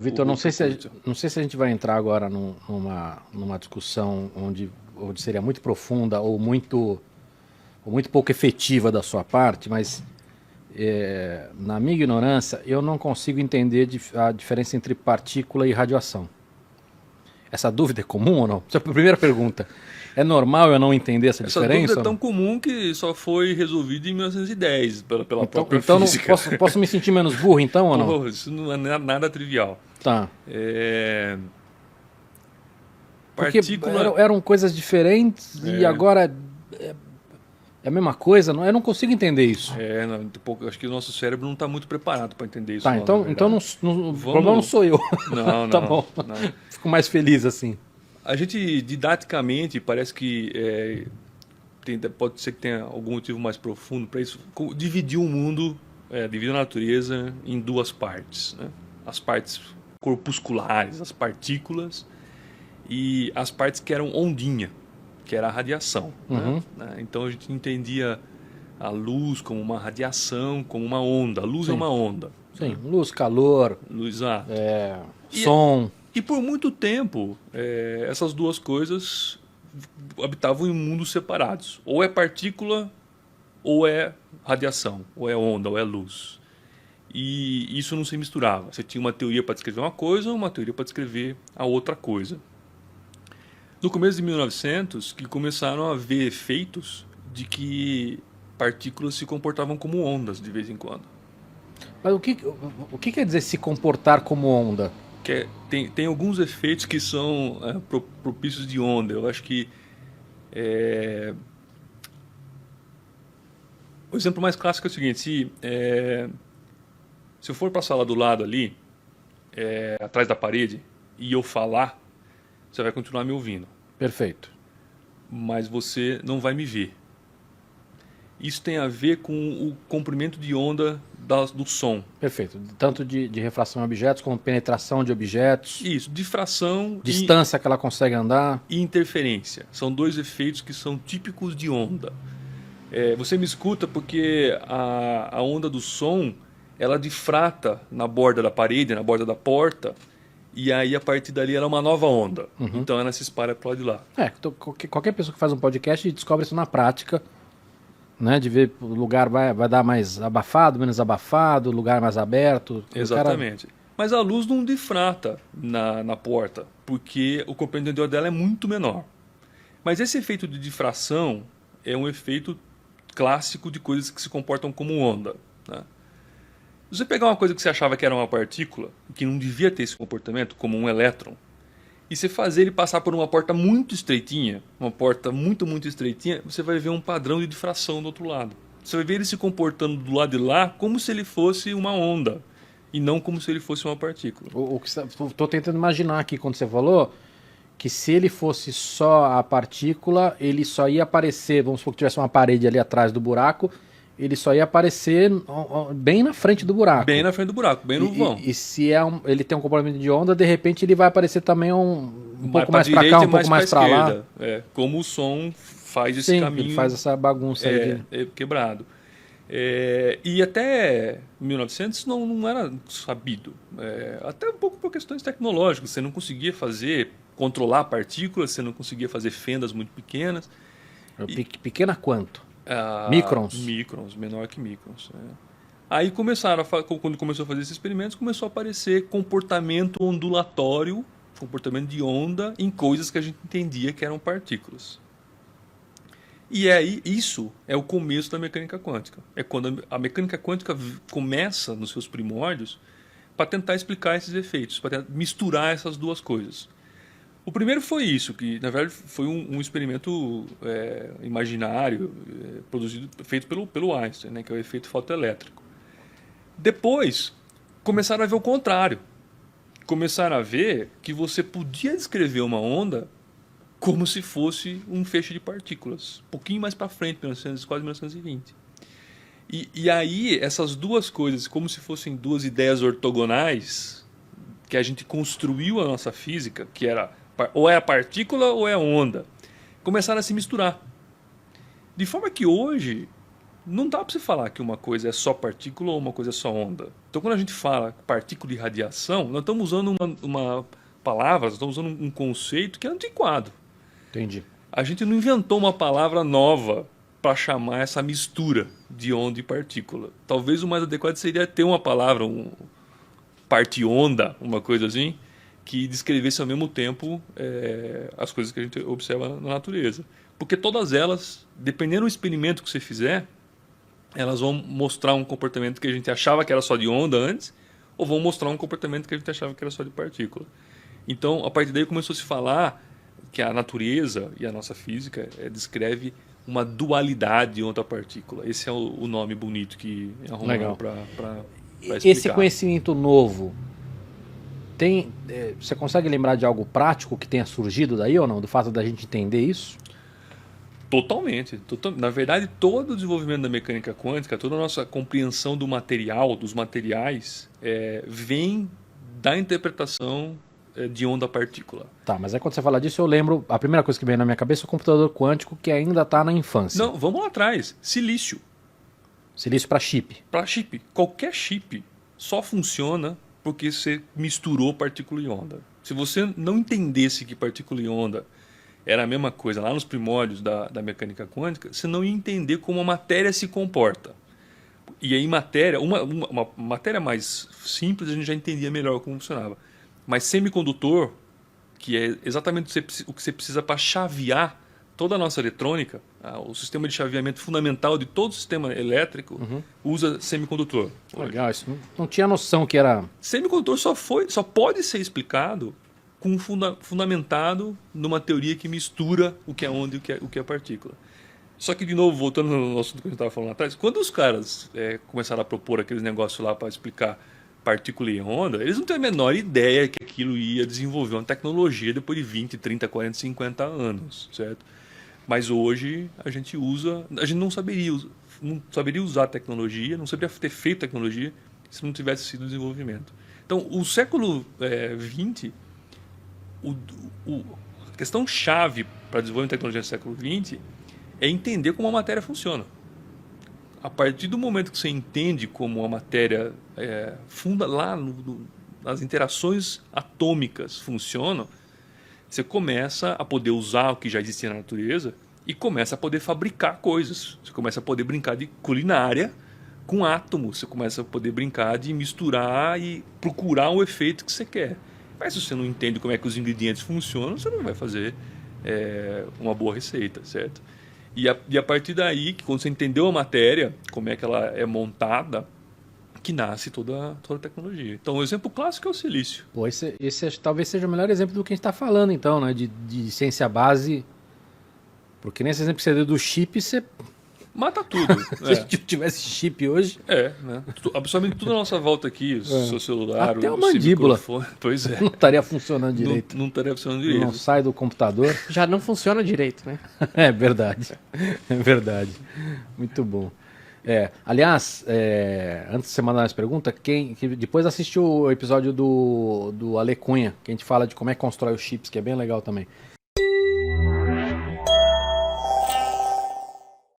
Vitor, curto. não sei se a gente vai entrar agora numa discussão onde seria muito profunda ou muito pouco efetiva da sua parte, mas na minha ignorância, eu não consigo entender a diferença entre partícula e radiação. Essa dúvida é comum ou não? Essa é a primeira pergunta. É normal eu não entender essa Essa dúvida é diferença ou tão não? comum que só foi resolvida em 1910 pela Então, própria física. posso me sentir menos burro então ou não? Pô, isso não é nada trivial. Tá. É, Porque partícula. eram coisas diferentes e É, agora é a mesma coisa? Eu não consigo entender isso. acho que o nosso cérebro não está muito preparado para entender isso, Tá, não, na então verdade. o problema não Vamos. sou eu. Não, Tá não, bom. não. Fico mais feliz assim. A gente, didaticamente, parece que pode ser que tenha algum motivo mais profundo para isso. Dividir o mundo, dividir a natureza em duas partes, né? As partes corpusculares, as partículas, e as partes que eram ondinha, que era a radiação, Uhum. né? Então a gente entendia a luz como uma radiação, como uma onda. A luz é Sim. uma onda, Sim. Luz, calor, luz, exato. E, som. e por muito tempo, essas duas coisas habitavam em mundos separados. Ou é partícula, ou é radiação, ou é onda, ou é luz. E isso não se misturava. Você tinha uma teoria para descrever uma coisa, uma teoria para descrever a outra coisa. No começo de 1900, que começaram a haver efeitos de que partículas se comportavam como ondas de vez em quando. Mas o que quer dizer se comportar como onda? Tem alguns efeitos que são propícios de onda. Eu acho que o exemplo mais clássico é o seguinte: se eu for para a sala do lado ali, atrás da parede, e eu falar, você vai continuar me ouvindo, Perfeito. mas você não vai me ver. Isso tem a ver com o comprimento de onda do som. Perfeito. Tanto de refração em objetos como penetração de objetos, Isso, difração distância que ela consegue andar. e interferência. São dois efeitos que são típicos de onda. Você me escuta porque a onda do som ela difrata na borda da parede, na borda da porta, e aí a partir dali ela é uma nova onda. Então ela se espalha para o lado de lá. Qualquer pessoa que faz um podcast descobre isso na prática, né? De ver o lugar vai dar mais abafado, menos abafado, lugar mais aberto. Exatamente. Mas a luz não difrata na porta, porque o comprimento de onda dela é muito menor. Mas esse efeito de difração é um efeito clássico de coisas que se comportam como onda, né? Se você pegar uma coisa que você achava que era uma partícula, que não devia ter esse comportamento, como um elétron, e você fazer ele passar por uma porta muito estreitinha, uma porta muito, muito estreitinha, você vai ver um padrão de difração do outro lado. Você vai ver ele se comportando do lado de lá como se ele fosse uma onda, e não como se ele fosse uma partícula. Estou tentando imaginar aqui quando você falou que se ele fosse só a partícula, ele só ia aparecer, vamos supor que tivesse uma parede ali atrás do buraco, ele só ia aparecer bem na frente do buraco. Bem na frente do buraco, bem no vão. E se ele tem um comportamento de onda, de repente ele vai aparecer também um pouco mais para cá, direita um pouco mais para lá. Como o som faz esse Sim, caminho. ele faz essa bagunça aí quebrado. E até 1900 não era sabido. Até um pouco por questões tecnológicas. Você não conseguia controlar partículas, você não conseguia fazer fendas muito pequenas. Pequena quanto? Microns? Microns, menor que microns. Aí quando começou a fazer esses experimentos, começou a aparecer comportamento ondulatório, comportamento de onda em coisas que a gente entendia que eram partículas. E aí isso é o começo da mecânica quântica. É quando a mecânica quântica começa nos seus primórdios para tentar explicar esses efeitos, para misturar essas duas coisas. O primeiro foi isso, que na verdade foi um experimento imaginário, feito pelo Einstein, né, que é o efeito fotoelétrico. Depois, começaram a ver o contrário. Começaram a ver que você podia descrever uma onda como se fosse um feixe de partículas. Um pouquinho mais para frente, quase 1920. E aí, essas duas coisas, como se fossem duas ideias ortogonais, que a gente construiu a nossa física, que era ou é a partícula ou é a onda, começaram a se misturar. De forma que hoje não dá para você falar que uma coisa é só partícula ou uma coisa é só onda. Então, quando a gente fala partícula e radiação, nós estamos usando uma palavra, nós estamos usando um conceito que é antiquado. Entendi. A gente não inventou uma palavra nova para chamar essa mistura de onda e partícula. Talvez o mais adequado seria ter uma palavra, parte-onda, uma coisa assim, que descrevesse ao mesmo tempo as coisas que a gente observa na natureza. Porque todas elas, dependendo do experimento que você fizer, elas vão mostrar um comportamento que a gente achava que era só de onda antes, ou vão mostrar um comportamento que a gente achava que era só de partícula. Então, a partir daí começou a se falar que a natureza e a nossa física descreve uma dualidade onda-partícula. Esse é o nome bonito que arrumaram para explicar. Esse conhecimento novo, você consegue lembrar de algo prático que tenha surgido daí ou não? Do fato da gente entender isso? Totalmente. Na verdade, todo o desenvolvimento da mecânica quântica, toda a nossa compreensão do material, dos materiais, vem da interpretação de onda-partícula. Tá, mas aí quando você fala disso, eu lembro, a primeira coisa que veio na minha cabeça é o computador quântico que ainda está na infância. Não, vamos lá atrás. Silício. Silício para chip. Para chip. Qualquer chip só funciona porque você misturou partícula e onda. Se você não entendesse que partícula e onda era a mesma coisa lá nos primórdios da mecânica quântica, você não ia entender como a matéria se comporta. E aí matéria, uma matéria mais simples a gente já entendia melhor como funcionava. Mas semicondutor, que é exatamente o que você precisa para chavear toda a nossa eletrônica, o sistema de chaveamento fundamental de todo o sistema elétrico usa semicondutor. Legal, isso não tinha noção que era... Semicondutor só pode ser explicado fundamentado numa teoria que mistura o que é onda e o que é partícula. Só que, de novo, voltando no assunto que a gente estava falando lá atrás, quando os caras começaram a propor aqueles negócios lá para explicar partícula e onda, eles não têm a menor ideia que aquilo ia desenvolver uma tecnologia depois de 20, 30, 40, 50 anos, certo? Mas hoje a gente não saberia usar a tecnologia, não saberia ter feito tecnologia se não tivesse sido desenvolvimento. Então, o século XX, a questão chave para desenvolver tecnologia no século XX é entender como a matéria funciona. A partir do momento que você entende como a matéria nas interações atômicas funcionam, você começa a poder usar o que já existia na natureza e começa a poder fabricar coisas. Você começa a poder brincar de culinária com átomos. Você começa a poder brincar de misturar e procurar o efeito que você quer. Mas se você não entende como é que os ingredientes funcionam, você não vai fazer uma boa receita, certo? E a partir daí, que quando você entendeu a matéria, como é que ela é montada, que nasce toda a tecnologia. Então, o exemplo clássico é o silício. Pô, esse talvez seja o melhor exemplo do que a gente está falando, então, né? De ciência base. Porque nesse exemplo que você deu do chip, você... Mata tudo. Se a gente tivesse chip hoje... né? Absolutamente tudo à nossa volta aqui, o seu celular, até o a mandíbula. microfone. Pois é. Não estaria funcionando direito. Não estaria funcionando direito. Não sai do computador. Já não funciona direito, né? É verdade. É verdade. Muito bom. Aliás, antes de você mandar mais perguntas, que depois assistiu o episódio do Ale Cunha, que a gente fala de como é que constrói os chips, que é bem legal também.